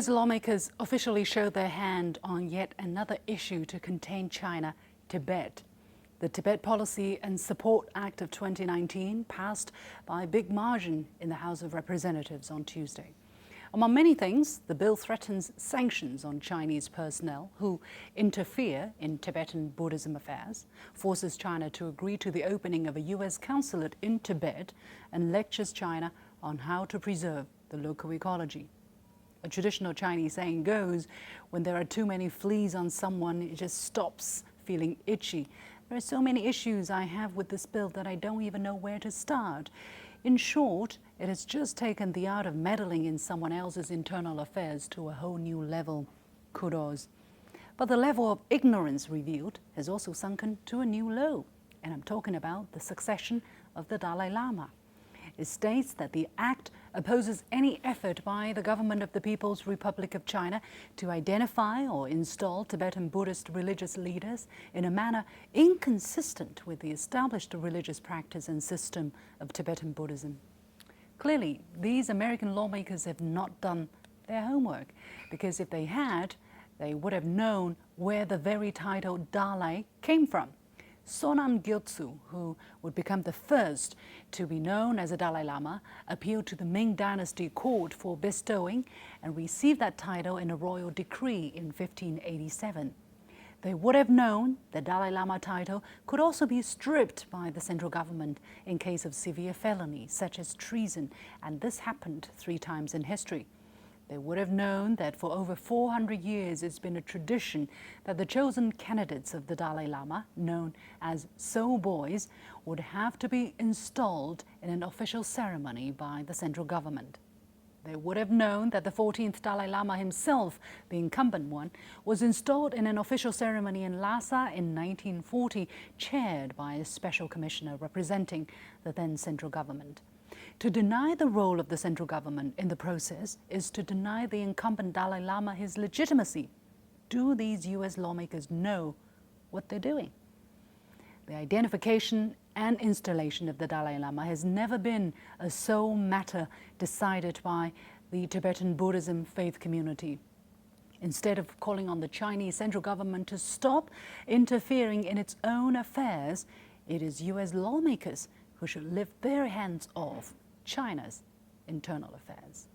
US lawmakers officially showed their hand on yet another issue to contain China, Tibet. The Tibet Policy and Support Act of 2019 passed by a big margin in the House of Representatives on Tuesday. Among many things, the bill threatens sanctions on Chinese personnel who interfere in Tibetan Buddhism affairs, forces China to agree to the opening of a US consulate in Tibet, and lectures China on how to preserve the local ecology. A traditional Chinese saying goes, when there are too many fleas on someone, it just stops feeling itchy. There are so many issues I have with this bill that I don't even know where to start. In short, it has just taken the art of meddling in someone else's internal affairs to a whole new level. Kudos. But the level of ignorance revealed has also sunken to a new low. And I'm talking about the succession of the Dalai Lama. It states that the act opposes any effort by the government of the People's Republic of China to identify or install Tibetan Buddhist religious leaders in a manner inconsistent with the established religious practice and system of Tibetan Buddhism. Clearly, these American lawmakers have not done their homework, because if they had, they would have known where the very title Dalai came from. Sonam Gyotsu, who would become the first to be known as a Dalai Lama, appealed to the Ming Dynasty court for bestowing and received that title in a royal decree in 1587. They would have known the Dalai Lama title could also be stripped by the central government in case of severe felony, such as treason, and this happened 3 times in history. They would have known that for over 400 years it's been a tradition that the chosen candidates of the Dalai Lama, known as soul boys, would have to be installed in an official ceremony by the central government. They would have known that the 14th Dalai Lama himself, the incumbent one, was installed in an official ceremony in Lhasa in 1940, chaired by a special commissioner representing the then central government. To deny the role of the central government in the process is to deny the incumbent Dalai Lama his legitimacy. Do these US lawmakers know what they're doing? The identification and installation of the Dalai Lama has never been a sole matter decided by the Tibetan Buddhism faith community. Instead of calling on the Chinese central government to stop interfering in its own affairs, it is US lawmakers who should lift their hands off China's internal affairs.